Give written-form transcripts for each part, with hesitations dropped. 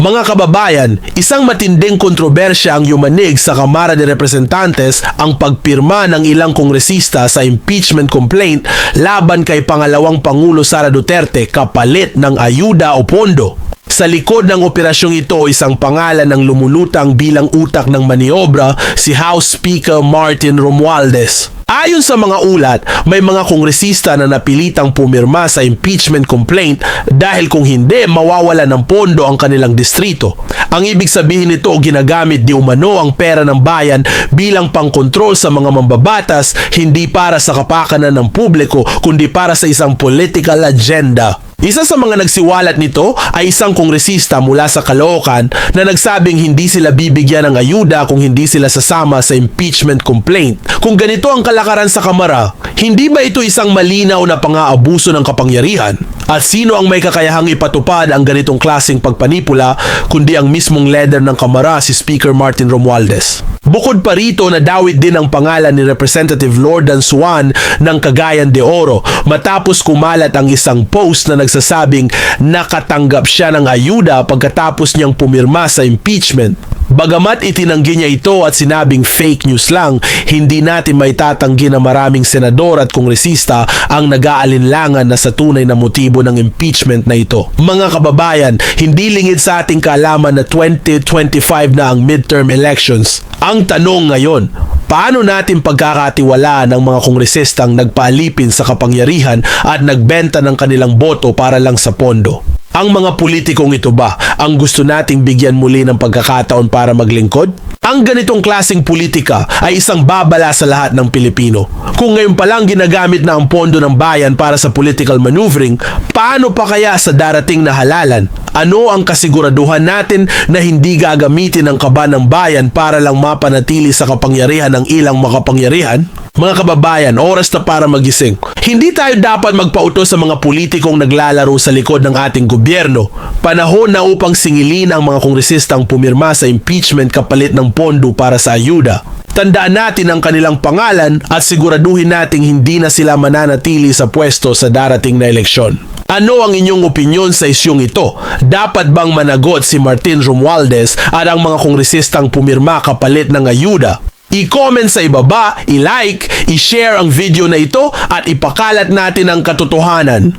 Mga kababayan, isang matinding kontrobersya ang yumanig sa Kamara de Representantes ang pagpirma ng ilang kongresista sa impeachment complaint laban kay pangalawang Pangulo Sara Duterte kapalit ng ayuda o pondo. Sa likod ng operasyong ito, isang pangalan ng lumulutang bilang utak ng maniobra, si House Speaker Martin Romualdez. Ayon sa mga ulat, may mga kongresista na napilitang pumirma sa impeachment complaint dahil kung hindi, mawawala ng pondo ang kanilang distrito. Ang ibig sabihin nito, ginagamit di umano ang pera ng bayan bilang pangkontrol sa mga mambabatas, hindi para sa kapakanan ng publiko, kundi para sa isang political agenda. Isa sa mga nagsiwalat nito ay isang kongresista mula sa Caloocan na nagsabing hindi sila bibigyan ng ayuda kung hindi sila sasama sa impeachment complaint. Kung ganito ang kalakaran sa Kamara, hindi ba ito isang malinaw na pang-aabuso ng kapangyarihan? At sino ang may kakayahang ipatupad ang ganitong klaseng pagpanipula kundi ang mismong leader ng Kamara, si Speaker Martin Romualdez? Bukod pa rito, nadawit din ang pangalan ni Representative Lordan Suan ng Cagayan de Oro matapos kumalat ang isang post na nagsasabing nakatanggap siya ng ayuda pagkatapos niyang pumirma sa impeachment. Bagamat itinanggi niya ito at sinabing fake news lang, hindi natin maitatanggi na maraming senador at kongresista ang nag-aalinlangan na sa tunay na motibo ng impeachment na ito. Mga kababayan, hindi lingid sa ating kaalaman na 2025 na ang midterm elections. Ang tanong ngayon, paano natin pagkakatiwalaan ng mga kongresistang nagpaalipin sa kapangyarihan at nagbenta ng kanilang boto para lang sa pondo? Ang mga politikong ito ba ang gusto nating bigyan muli ng pagkakataon para maglingkod? Ang ganitong klaseng politika ay isang babala sa lahat ng Pilipino. Kung ngayon pa lang ginagamit na ang pondo ng bayan para sa political maneuvering, paano pa kaya sa darating na halalan? Ano ang kasiguraduhan natin na hindi gagamitin ang kaba ng bayan para lang mapanatili sa kapangyarihan ng ilang makapangyarihan? Mga kababayan, oras na para magising. Hindi tayo dapat magpautos sa mga politikong naglalaro sa likod ng ating gobyerno. Panahon na upang singilin ang mga kongresistang pumirma sa impeachment kapalit ng pondo para sa ayuda. Tandaan natin ang kanilang pangalan at siguraduhin nating hindi na sila mananatili sa pwesto sa darating na eleksyon. Ano ang inyong opinyon sa isyong ito? Dapat bang managot si Martin Romualdez at ang mga kongresistang pumirma kapalit ng ayuda? I-comment sa ibaba, i-like, i-share ang video na ito at ipakalat natin ang katotohanan.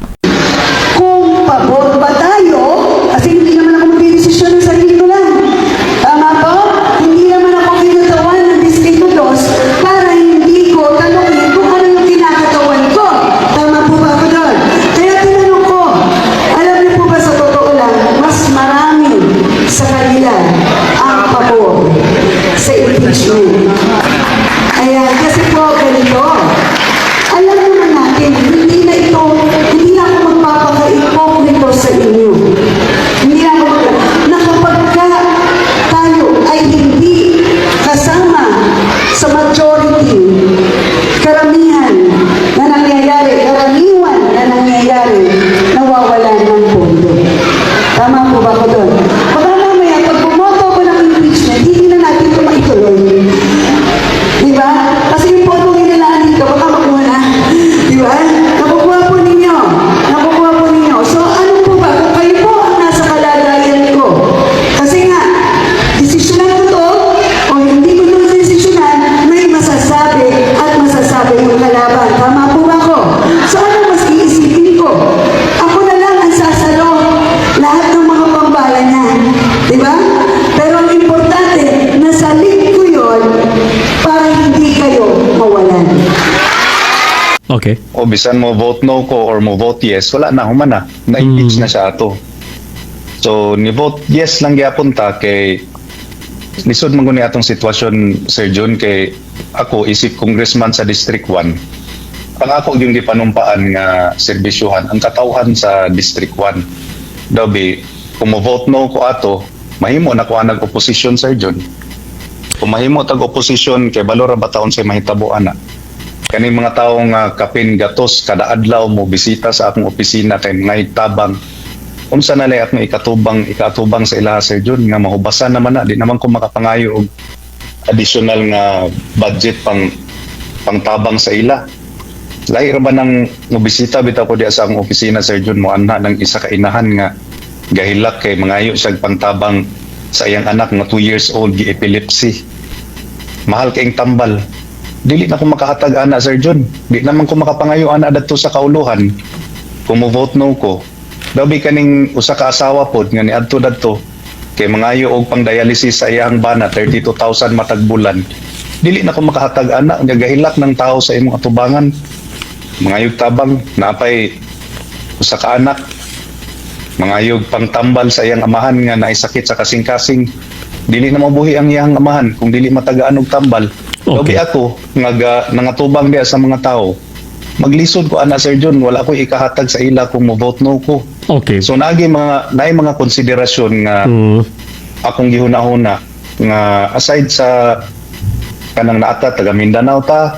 Kung pabor ba tayo, kasi hindi naman ako magdidesisyon ng sarili ko lang. Tama po? Hindi naman ako kinatawan ng Distrito 2 para hindi ko tanongin kung ano yung kinakatawan ko. Tama po ba ako doon? Kaya tinanong ko, alam niyo po ba sa totoo lang, mas marami sa kanila ang pabor sa impeachment. Ayan, kasi po ganito. Alam naman natin, hindi na ako magpapakaipok nito sa inyo. Hindi na ako na kapag tayo ay hindi kasama sa majority, karamihan na nangyayari, karaniwan na nangyayari, nawawalan ng pondo. Tama po ba ko doon? Baka mamaya, pag bumoto ko ng impeachment, hindi na natin ito maituloy. Diba? Kasi yung pondo nilalaan dito, baka makuha na. Diba? Nakukuha po ninyo. Nakukuha po ninyo. So, ano po ba? Kung kayo po ang nasa kalagayan ko. Kasi nga, desisyonan ko to, o hindi ko to desisyonan, may masasabi at masasabi yung kalaban. Tama po ba ko? So, ano mas iisipin ko? Ako na lang ang sasalo lahat ng mga pambayan niya. Diba? Pero ang importante, nasa link ko yun para hindi kayo mawalan. Okay. O bisan mo vote no ko or mo vote yes, wala na human na. Na-impeach na siya ato. So ni vote yes lang gyapon ta kay lisod man guni atong sitwasyon, Sir John, kay ako isip congressman sa District 1. Ang ako yung gipanumpaan nga serbisyuhan ang katawhan sa District 1. Daw bi kung mo vote no ko ato, mahimo na ko nag opposition, Sir John. Kung mahimo tag opposition kay balora ba taon say mahitabo ana. Kani mga taong kapin gatos kada adlaw mo bisita sa akong opisina kay mga tabang unsa na lay akong ikatubang sa ilaha, Sir John, nga mahubasan naman na di naman ko makapangayo og additional nga budget pang tabang sa ila. Lahi ra ba nang mobisita bitaw ko di sa akong opisina, Sir John, mo anha ng isa ka inahan nga gahilak kay mangayo siya pangtabang sa iyang anak nga 2 years old gi epilepsy. Mahal kayong tambal. Dili na ko makahatag ana Sir John. Di naman ko makapangayo ana dadto sa kauluhan. Kung mo vote no ko. Dabi kaning usa ka asawa pod nga niadto dadto kay mangayo og pang dialysis sa iyang bana 32,000 matag bulan. Dili na ko makahatag ana nga gahilak ng tao sa imong atubangan. Mangayog tabang napay usa ka anak. Mangayog pang tambal sa iyang amahan nga naisakit sa kasing-kasing. Dili na mabuhi ang iyang amahan kung dili matagaan og tambal. Okay. Labi ako nga nangatubang diya sa mga tao. Maglisod ko ana Sir John, wala ko ikahatag sa ila kung mo vote no ko. Okay. So naay mga konsiderasyon nga akong gihuna-huna nga aside sa kanang naata taga Mindanao ta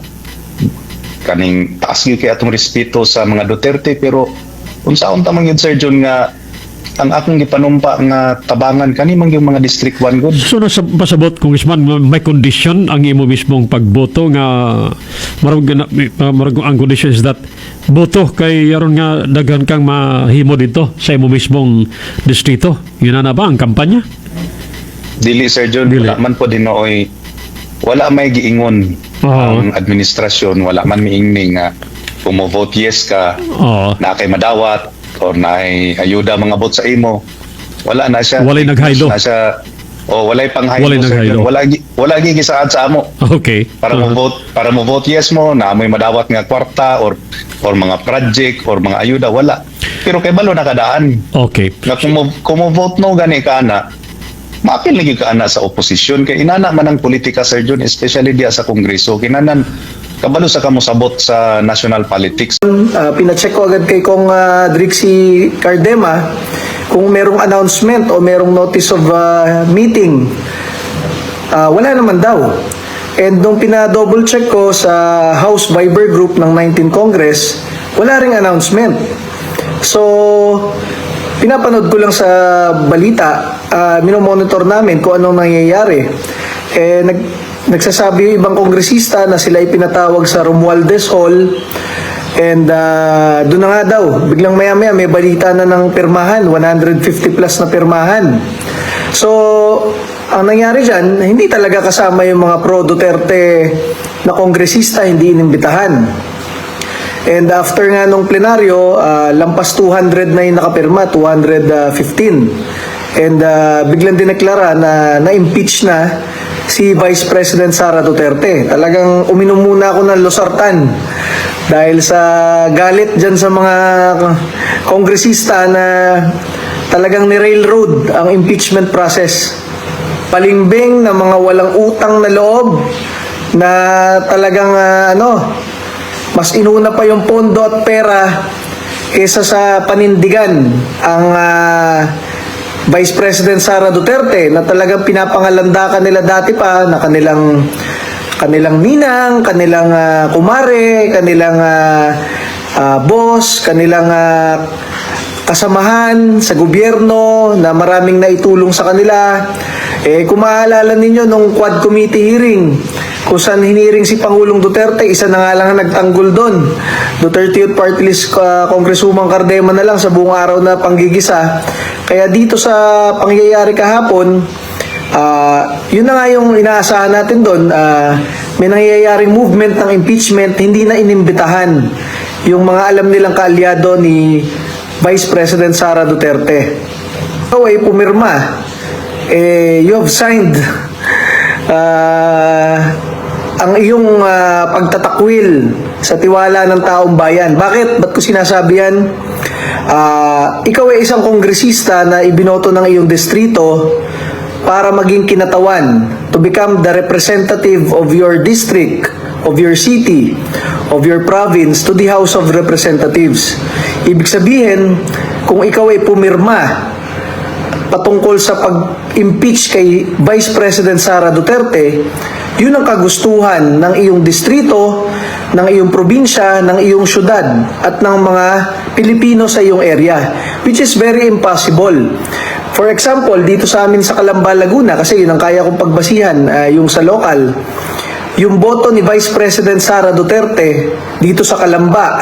kaning taas gyud kay atong respeto sa mga Duterte, pero unsaon ta man gyud Sir John nga ang akong gipanumpa nga tabangan kani man yung mga District 1 good. So nasa pasabot, Congressman, may condition ang imo mismong pagboto nga marag ang condition is that boto kay aron nga daghan kang mahimo dito sa imo mismong distrito. Yun na ba ang kampanya? Dili Sir John, Dili. wala man po dinooy, wala may giingon ang administrasyon, wala man miingning nga kung mo vote yes ka Oo. na kay madawat or na ayuda mga vote sa imo, wala na siya. Walay naghaylo. Na siya, walay panghaylo. Walay Sir naghaylo. John. Wala gigisaad sa amo. Okay. Para mo vote yes mo na amoy madawat nga kwarta or mga project or mga ayuda, wala. Pero kay balo nakadaan. Okay. Nga kung mo vote no gani ka ana, maapil lagi ka ana sa oposisyon kay inana man ang politika Sir John, especially diya sa Kongreso. Kinanan kabalo sa kamo sabot sa national politics. Pinacheck ko agad kay kong Drixie Cardema kung merong announcement o merong notice of meeting. Wala naman daw. And nung pina-double check ko sa House Viber Group ng 19 Congress, wala ring announcement. So, pinapanood ko lang sa balita, minomonitor namin kung anong nangyayari. Nagsasabi yung ibang kongresista na sila ipinatawag sa Romualdez Hall, and doon na nga daw, biglang maya-maya may balita na ng pirmahan, 150 plus na pirmahan. So, ang nangyari dyan, hindi talaga kasama yung mga pro-Duterte na kongresista, hindi inimbitahan. And after nga nung plenaryo, lampas 200 na yung nakapirma, 215. And biglang dineklara na na-impeach na si Vice President Sara Duterte. Talagang uminom muna ako ng losartan dahil sa galit dyan sa mga kongresista na talagang ni-railroad ang impeachment process. Palimbing na mga walang utang na loob na talagang mas inuna pa yung pondo at pera kaysa sa panindigan ang Vice President Sara Duterte na talagang pinapangalandakan nila dati pa na kanilang ninang, kanilang kumare, kanilang boss, kanilang kasamahan sa gobyerno na maraming naitulong sa kanila. Kung maaalala ninyo nung Quad Committee hearing kung saan hiniring si Pangulong Duterte, isa na nga lang ang nagtanggol doon. Duterte Youth Party List Congresswoman Cardema na lang sa buong araw na panggigisa. Kaya dito sa pangyayari kahapon, yun na nga yung inaasahan natin doon. May nangyayaring movement ng impeachment, hindi na inimbitahan yung mga alam nilang kaalyado ni Vice President Sara Duterte. Ikaw ay pumirma. You have signed ang iyong pagtatakwil sa tiwala ng taong bayan. Bakit? Ba't ko sinasabi yan? Ikaw ay isang kongresista na ibinoto ng iyong distrito para maging kinatawan, to become the representative of your district, of your city, of your province to the House of Representatives. Ibig sabihin, kung ikaw ay pumirma patungkol sa pag-impeach kay Vice President Sara Duterte, yun ang kagustuhan ng iyong distrito, ng iyong probinsya, ng iyong syudad, at ng mga Pilipino sa iyong area, which is very impossible. For example, dito sa amin sa Calamba, Laguna, kasi yun ang kaya kong pagbasihan, yung sa local, yung boto ni Vice President Sara Duterte dito sa Calamba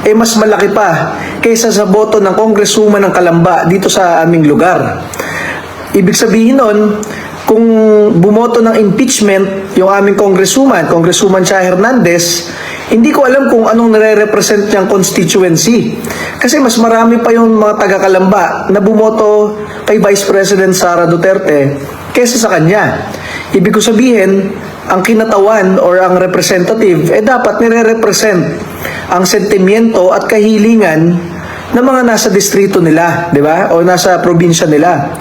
mas malaki pa kaysa sa boto ng Congresswoman ng Calamba dito sa aming lugar. Ibig sabihin nun, kung bumoto ng impeachment yung aming Congresswoman Cha Hernandez, hindi ko alam kung anong nare-represent niyang constituency. Kasi mas marami pa yung mga taga-Calamba na bumoto kay Vice President Sara Duterte kaysa sa kanya. Ibig ko sabihin, ang kinatawan or ang representative, dapat nire-represent ang sentimiento at kahilingan ng mga nasa distrito nila, di ba? O nasa probinsya nila.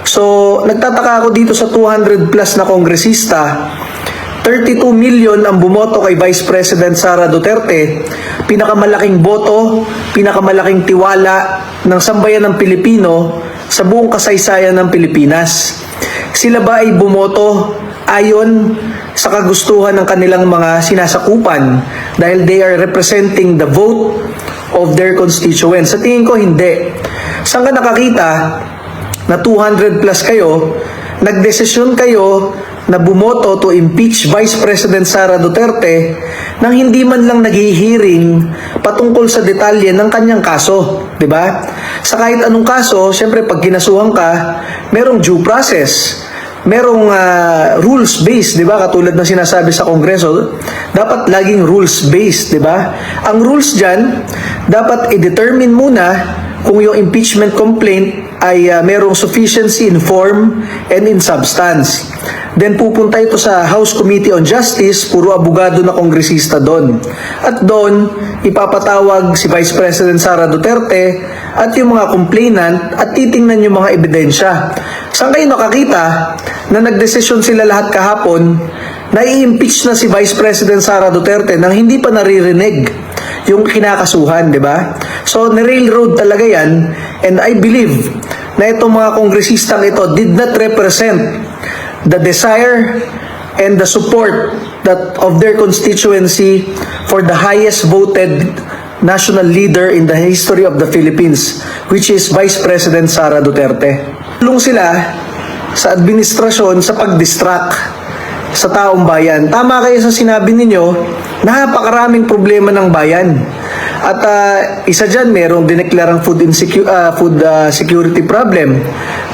So, nagtataka ako dito sa 200 plus na kongresista, 32 million ang bumoto kay Vice President Sara Duterte, pinakamalaking boto, pinakamalaking tiwala ng sambayan ng Pilipino sa buong kasaysayan ng Pilipinas. Sila ba ay bumoto ayon sa kagustuhan ng kanilang mga sinasakupan dahil they are representing the vote of their constituents? Sa tingin ko, hindi. Saan ka nakakita na 200 plus kayo, nagdesisyon kayo na bumoto to impeach Vice President Sara Duterte nang hindi man lang naghihiring patungkol sa detalye ng kanyang kaso, di ba? Sa kahit anong kaso, syempre pag kinasuhan ka, merong due process, merong rules-based, di ba? Katulad ng sinasabi sa Kongreso, dapat laging rules-based, di ba? Ang rules dyan, dapat i-determine muna kung yung impeachment complaint ay merong sufficiency in form and in substance. Then pupunta ito sa House Committee on Justice, puro abogado na kongresista doon. At doon, ipapatawag si Vice President Sara Duterte at yung mga complainant at titingnan yung mga ebidensya. Saan kayo nakakita na nagdesisyon sila lahat kahapon na i-impeach na si Vice President Sara Duterte nang hindi pa naririnig yung kinakasuhan, di ba? So, ni-railroad talaga yan, and I believe na itong mga kongresistang ito did not represent the desire and the support that of their constituency for the highest voted national leader in the history of the Philippines, which is Vice President Sara Duterte. Tulong sila sa administrasyon sa pag-distract sa taong bayan. Tama kayo sa sinabi ninyo, napakaraming problema ng bayan. At isa dyan, merong dineklarang food security problem.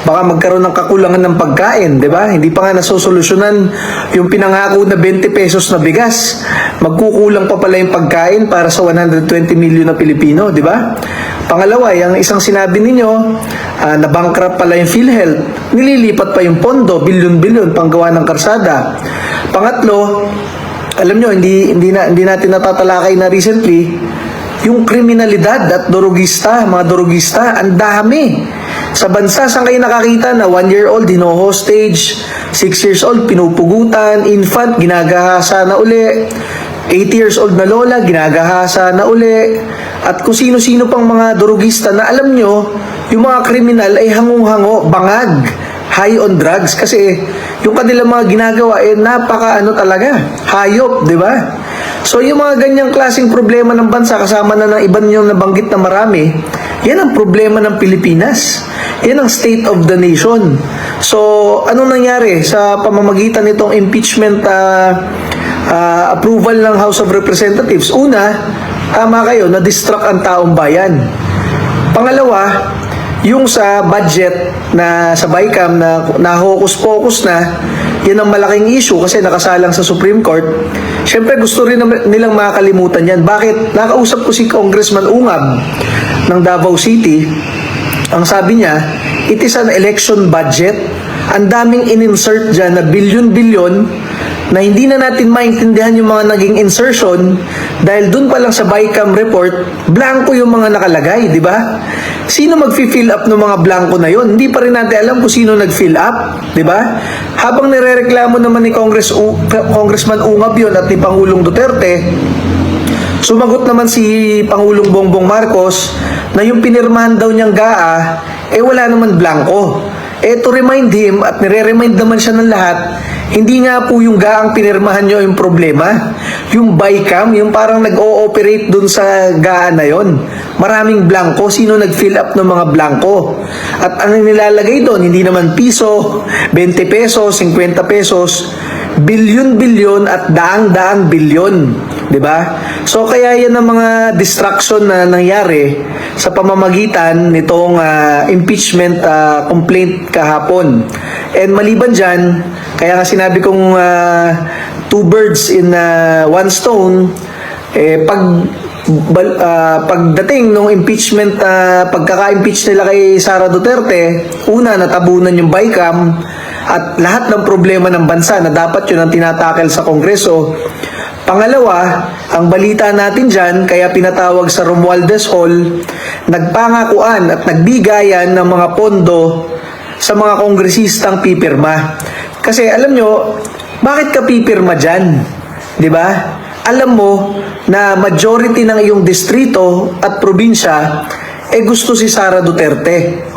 Baka magkaroon ng kakulangan ng pagkain, di ba? Hindi pa nga nasosolusyonan yung pinangako na 20 pesos na bigas. Magkukulang pa pala yung pagkain para sa 120 million na Pilipino, di ba? Pangalawa, yung isang sinabi ninyo, na bankrupt pala yung PhilHealth. Nililipat pa yung pondo, bilyon-bilyon, panggawa ng karsada. Pangatlo, alam nyo, hindi natin natatalakay na recently, yung kriminalidad at mga dorogista, ang dami. Sa bansa, saan kayo nakakita na 1-year-old, hino-hostage, 6 years old, pinupugutan, infant, ginagahasa na uli, 80 years old na lola, ginagahasa na uli, at kung sino-sino pang mga dorogista na alam nyo, yung mga kriminal ay hangung-hango, bangag, high on drugs, kasi yung kanilang mga ginagawa napaka talaga, hayop, di ba? So yung mga ganyang klaseng problema ng bansa, kasama na ng iba ninyong nabanggit na marami, yan ang problema ng Pilipinas. Yan ang state of the nation. So anong nangyari sa pamamagitan nitong impeachment approval ng House of Representatives? Una, tama kayo, na-distract ang taong bayan. Pangalawa, yung sa budget na sa BICAM na hocus-pocus na, yan ang malaking issue kasi nakasalang sa Supreme Court. Siyempre gusto rin nilang makakalimutan yan. Bakit? Nakausap ko si Congressman Ungab ng Davao City. Ang sabi niya, it is an election budget. Ang daming in-insert dyan na bilyon-bilyon na hindi na natin maintindihan yung mga naging insertion dahil dun pa lang sa BICAM report, blanco yung mga nakalagay, di ba? Sino mag-fill up ng mga blanco na yon? Hindi pa rin natin alam kung sino nag-fill up, di ba? Habang nirereklamo naman ni Congressman Ungab yun at ni Pangulong Duterte, sumagot naman si Pangulong Bongbong Marcos na yung pinirmahan daw niyang GAA, wala naman blanco. To remind him, at nire-remind naman siya ng lahat, hindi nga po yung GAA ang pinirmahan nyo yung problema. Yung BICAM, yung parang nag-ooperate dun sa GAA na yon. Maraming blanco. Sino nag-fill up ng mga blanco? At ano nilalagay doon? Hindi naman piso, 20 pesos, 50 pesos, bilyon-bilyon at daang-daang bilyon, 'di ba? So kaya yan ang mga distraction na nangyari sa pamamagitan nitong impeachment complaint kahapon. And maliban diyan, kaya nga sinabi kong two birds in one stone, pagdating ng impeachment, pagkaka-impeach nila kay Sara Duterte, una natabunan yung BICAM at lahat ng problema ng bansa na dapat yun ang tinatakel sa Kongreso. Pangalawa, ang balita natin dyan, kaya pinatawag sa Romualdez Hall, nagpangakuan at nagbigayan ng mga pondo sa mga kongresistang pipirma. Kasi alam nyo, bakit ka pipirma dyan? Di ba? Alam mo na majority ng iyong distrito at probinsya gusto si Sara Duterte.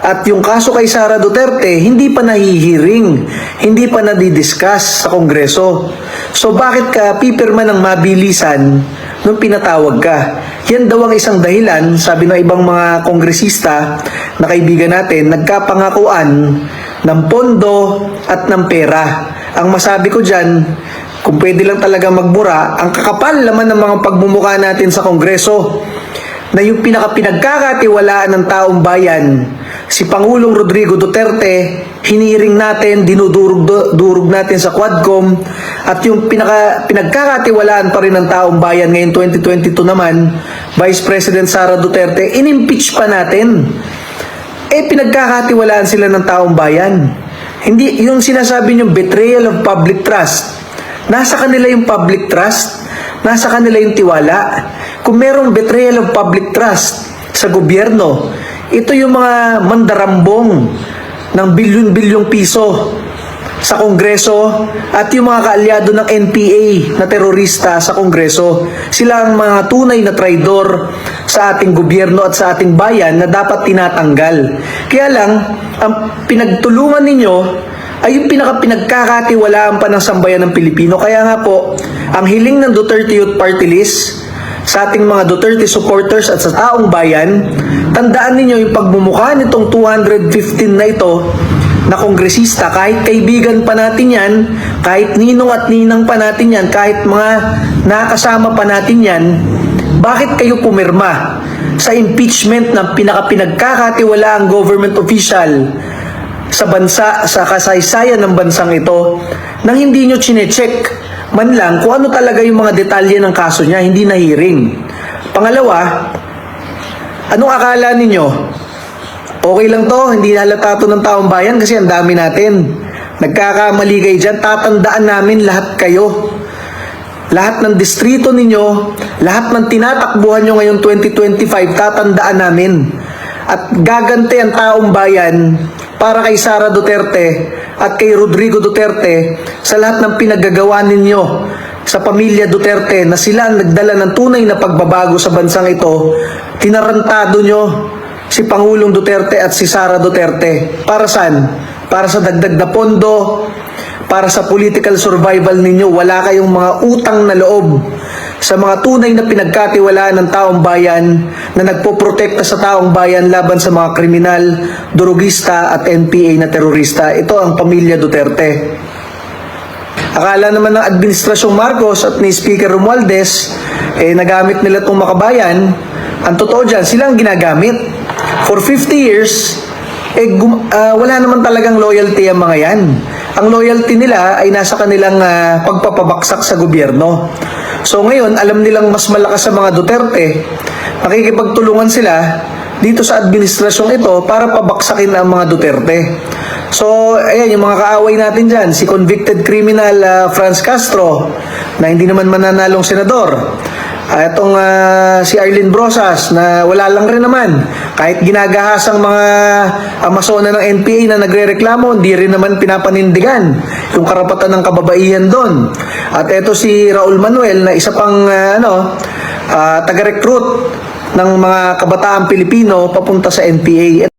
At yung kaso kay Sara Duterte, hindi pa nahihiring, hindi pa nadidiscuss sa Kongreso. So bakit ka pipirma ng mabilisan nung pinatawag ka? Yan daw ang isang dahilan, sabi ng ibang mga kongresista na kaibigan natin, nagkapangakuan ng pondo at ng pera. Ang masabi ko dyan, kung pwede lang talaga magbura, ang kakapal naman ng mga pagmumukha natin sa Kongreso na yung pinagkakatiwalaan ng taong bayan, si Pangulong Rodrigo Duterte, hiniring natin, dinudurog natin sa Quadcom, at yung pinagkakatiwalaan pa rin ng taong bayan ngayon 2022 naman, Vice President Sara Duterte, inimpeach pa natin. Pinagkakatiwalaan sila ng taong bayan. Hindi, yung sinasabi nyo, betrayal of public trust. Nasa kanila yung public trust, nasa kanila yung tiwala. Kung merong betrayal of public trust sa gobyerno, ito yung mga mandarambong ng bilyon-bilyong piso sa Kongreso at yung mga kaalyado ng NPA na terorista sa Kongreso. Sila ang mga tunay na traidor sa ating gobyerno at sa ating bayan na dapat tinatanggal. Kaya lang, ang pinagtulungan ninyo ay yung pinagkakatiwalaan pa ng sambayan ng Pilipino. Kaya nga po, ang hiling ng Duterte Youth Party List sa ating mga Duterte supporters at sa taong bayan, tandaan ninyo yung pagmumukha nitong 215 na ito na kongresista, kahit kaibigan pa natin yan, kahit ninong at ninang pa natin yan, kahit mga nakasama pa natin yan, bakit kayo pumirma sa impeachment ng pinagkakatiwalaang government official sa bansa, sa kasaysayan ng bansang ito, nang hindi nyo chinecheck man lang kung ano talaga yung mga detalye ng kaso niya, hindi na hearing. Pangalawa, anong akala ninyo? Okay lang to, hindi halata to ng taong bayan kasi ang dami natin. Nagkakamali kayo dyan, tatandaan namin lahat kayo. Lahat ng distrito ninyo, lahat ng tinatakbuhan nyo ngayon 2025, tatandaan namin. At gaganti ang taong bayan para kay Sara Duterte at kay Rodrigo Duterte sa lahat ng pinaggagawa ninyo sa pamilya Duterte na sila ang nagdala ng tunay na pagbabago sa bansang ito. Tinarantado nyo si Pangulong Duterte at si Sara Duterte. Para saan? Para sa dagdag na pondo, para sa political survival ninyo. Wala kayong mga utang na loob sa mga tunay na pinagkatiwalaan ng taong bayan na nagpoprotekta sa taong bayan laban sa mga kriminal, durugista at NPA na terorista. Ito ang pamilya Duterte. Akala naman ng Administrasyong Marcos at ni Speaker Romualdez, nagamit nila itong makabayan. Ang totoo dyan, silang ginagamit. For 50 years, wala naman talagang loyalty ang mga yan. Ang loyalty nila ay nasa kanilang pagpapabaksak sa gobyerno. So ngayon, alam nilang mas malakas sa mga Duterte, makikipagtulungan sila dito sa administrasyong ito para pabaksakin ang mga Duterte. So, ayan, yung mga kaaway natin dyan, si convicted criminal Franz Castro, na hindi naman mananalong senador. Itong si Arlene Brosas, na wala lang rin naman. Kahit ginagahasang mga amasona ng NPA na nagre-reklamo, hindi rin naman pinapanindigan yung karapatan ng kababaihan doon. At ito si Raul Manuel, na isa pang taga-recruit ng mga kabataang Pilipino papunta sa NPA.